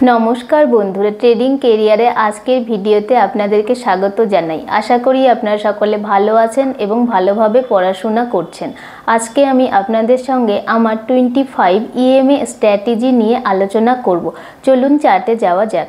নমস্কার বন্ধুরা, ট্রেডিং কেরিয়ারে আজকের ভিডিওতে আপনাদেরকে স্বাগত জানাই। আশা করি আপনারা সকলে ভালো আছেন এবং ভালোভাবে পড়াশোনা করছেন। আজকে আমি আপনাদের সঙ্গে আমার 25 ইএমএ স্ট্র্যাটেজি নিয়ে আলোচনা করব। চলুন চার্টে যাওয়া যাক।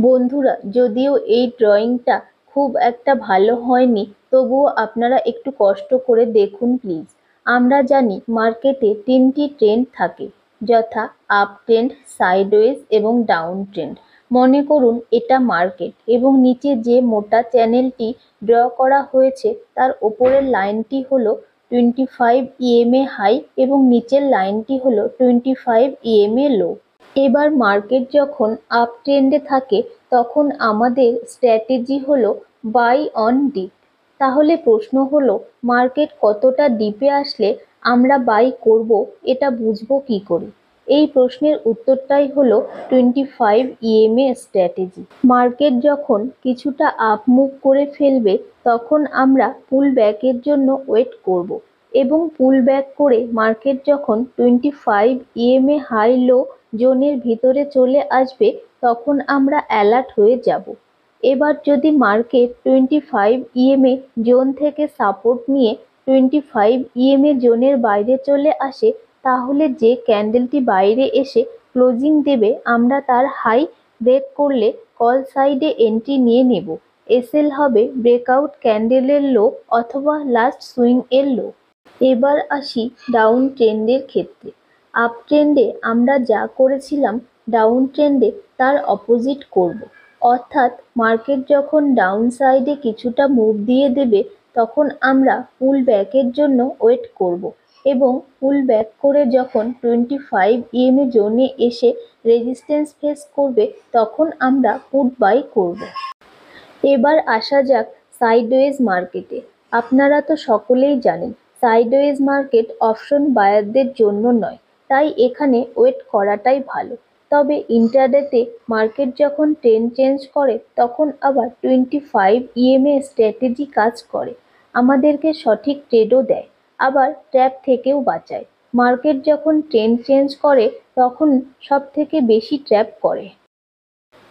বন্ধুরা, যদিও এই ড্রয়িংটা খুব একটা ভালো হয়নি, তবুও আপনারা একটু কষ্ট করে দেখুন প্লিজ। আমরা জানি মার্কেটে তিনটি ট্রেন্ড থাকে, যথা আপ ট্রেন্ড, সাইডওয়েজ এবং ডাউন ট্রেন্ড। মনে করুন এটা মার্কেট এবং নিচে যে মোটা চ্যানেলটি ড্র করা হয়েছে তার ওপরের লাইনটি হলো 25 ইএমএ হাই এবং নিচের লাইনটি হলো 25 ইএমএ লো। এবার মার্কেট যখন আপ ট্রেন্ডে থাকে তখন আমাদের স্ট্র্যাটেজি হলো বাই অন ডিপ। তাহলে প্রশ্ন হলো, মার্কেট কতটা ডিপে আসলে আমরা বাই করব, এটা বুঝবো কি করে? এই প্রশ্নের উত্তরটাই হলো 25 ইএমএ স্ট্র্যাটেজি। মার্কেট যখন কিছুটা আপ মুভ করে ফেলবে তখন আমরা পুল ব্যাকের জন্য ওয়েট করব এবং পুল ব্যাক করে মার্কেট যখন 25 ইএমএ হাই লো জোনের ভিতরে চলে আসবে তখন আমরা অ্যালার্ট হয়ে যাব। এবার যদি মার্কেট 25 ইএমএ জোন থেকে সাপোর্ট নিয়ে 25 ইএমএ জোনের বাইরে চলে আসে, তাহলে যে ক্যান্ডেলটি বাইরে এসে ক্লোজিং দেবে আমরা তার হাই ব্রেক করলে কল সাইডে এন্ট্রি নিয়ে নেব। এসএল হবে ব্রেকআউট ক্যান্ডেলের লো অথবা লাস্ট সুইং এর লো। এবার আসি ডাউন ট্রেন্ডের ক্ষেত্রে। আপ ট্রেন্ডে আমরা যা করেছিলাম ডাউন ট্রেন্ডে তার অপোজিট করব। অর্থাৎ মার্কেট যখন ডাউন সাইডে কিছুটা মুভ দিয়ে দেবে তখন আমরা পুল ব্যাকের জন্য ওয়েট করব এবং পুল ব্যাক করে যখন 25 ইএমএ জোনে এসে রেজিস্ট্যান্স ফেস করবে তখন আমরা পুট বাই করব। এবার আসা যাক সাইডওয়েজ মার্কেটে। আপনারা তো সকলেই জানেন সাইডওয়েজ মার্কেট অপশন বায়ারদের জন্য নয়, তাই এখানে ওয়েট করাটাই ভালো। তবে ইন্টারডেতে মার্কেট যখন ট্রেন্ড চেঞ্জ করে তখন আবার 25 ইএমএ স্ট্র্যাটেজি কাজ করে, আমাদেরকে সঠিক ট্রেডও দেয়, আবার ট্র্যাপ থেকেও বাঁচায়। মার্কেট যখন ট্রেন্ড চেঞ্জ করে তখন সব থেকে বেশি ট্র্যাপ করে।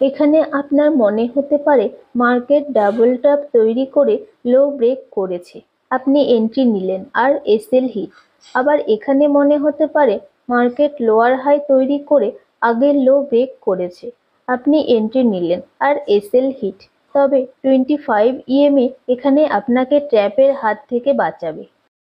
এখানে আপনার মনে হতে পারে মার্কেট ডাবল টপ তৈরি করে লো ব্রেক করেছে, আপনি এন্ট্রি নিলেন আর এসএল হিট। আবার এখানে মনে হতে পারে মার্কেট লোয়ার হাই তৈরি করে আগের লো ব্রেক করেছে, আপনি এন্ট্রি নিলেন আর এসএল হিট। তবে 25 ইএমএ এখানে আপনাকে ট্র্যাপের হাত থেকে বাঁচাবে।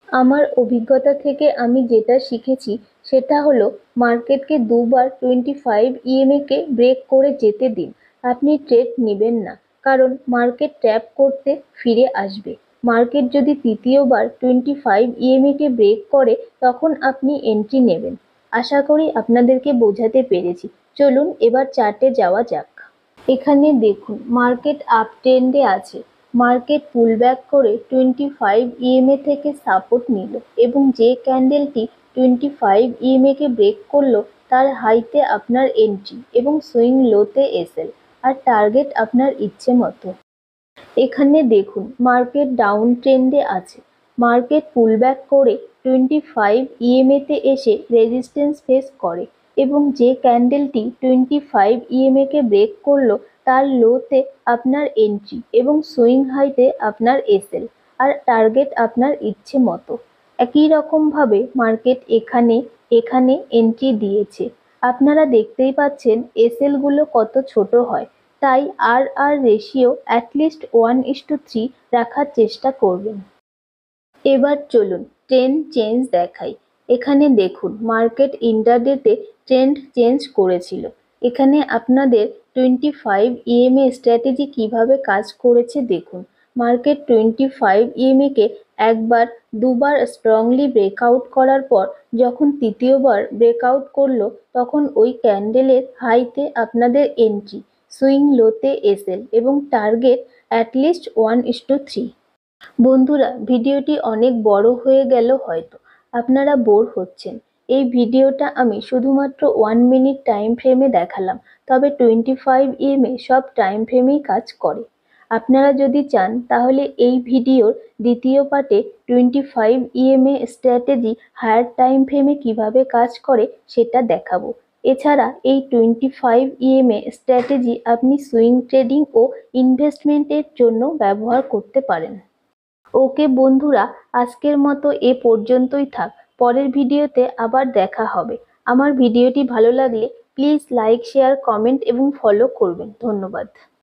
আমার অভিজ্ঞতা থেকে আমি যেটা শিখেছি সেটা হলো মার্কেটকে দুবার 25 ইএমএ কে ব্রেক করে যেতে দিন, আপনি ট্রেড নেবেন না, কারণ মার্কেট ট্র্যাপ করতে ফিরে আসবে। মার্কেট যদি তৃতীয়বার 25 ইএমএ কে ব্রেক করে তখন আপনি এন্ট্রি নেবেন। আশা করি আপনাদেরকে বোঝাতে পেরেছি। চলুন এবার চার্টে যাওয়া যাক। এখানে দেখুন মার্কেট আপ ট্রেন্ডে আছে। মার্কেট পুলব্যাক করে 25 ইএমএ থেকে সাপোর্ট নিল এবং যে ক্যান্ডেলটি 25 ইএমএ কে ব্রেক করলো তার হাইতে আপনার এন্ট্রি এবং সুইং লোতে এসএল আর টার্গেট আপনার ইচ্ছে মতো। এখানে দেখুন মার্কেট ডাউন ট্রেন্ডে আছে। মার্কেট পুলব্যাক করে 25 ইএমএ তে এসে রেজিস্ট্যান্স ফেস করে এবং যে ক্যান্ডেলটি 25 ইএমএ কে ব্রেক করলো তার লোতে আপনার এন্ট্রি এবং সুইং হাইতে আপনার এসএল আর টার্গেট আপনার ইচ্ছে মতো। একই রকমভাবে মার্কেট এখানে এন্ট্রি দিয়েছে। আপনারা দেখতেই পাচ্ছেন এসএল গুলো কত ছোট হয়, তাই আর রেশিও অ্যাটলিস্ট 1:3 রাখার চেষ্টা করবেন। এবার চলুন ট্রেন্ড চেঞ্জ দেখাই। এখানে দেখুন মার্কেট ইন্টারডেতে ট্রেন্ড চেঞ্জ করেছিল। এখানে আপনাদের 25 ইএমএ স্ট্র্যাটেজি কিভাবে কাজ করেছে দেখুন। মার্কেট 25 ইএমএ কে একবার দুবার স্ট্রংলি ব্রেকআউট করার পর যখন তৃতীয়বার ব্রেকআউট করলো তখন ওই ক্যান্ডেলের হাইতে আপনাদের এন্ট্রি, সুইং লোতে এসএল এবং টার্গেট অ্যাটলিস্ট 1:3। বন্ধুরা, ভিডিওটি অনেক বড় হয়ে গেল, হয়তো আপনারা বোর হচ্ছেন। এই ভিডিওটা আমি শুধুমাত্র 1 মিনিট টাইম ফ্রেমে দেখালাম, তবে 25 ইএমএ সব টাইম ফ্রেমেই কাজ করে। আপনারা যদি চান তাহলে এই ভিডিওর দ্বিতীয় পার্টে 25 ইএমএ স্ট্র্যাটেজি হায়ার টাইম ফ্রেমে কিভাবে কাজ করে সেটা দেখাবো। এছাড়া এই 25 EMA স্ট্র্যাটেজি আপনি সুইং ট্রেডিং ও ইনভেস্টমেন্টের জন্য ব্যবহার করতে পারেন। ওকে বন্ধুরা, আজকের মতো এ পর্যন্তই থাক। পরের ভিডিওতে আবার দেখা হবে। আমার ভিডিওটি ভালো লাগলে প্লিজ লাইক, শেয়ার, কমেন্ট এবং ফলো করবেন। ধন্যবাদ।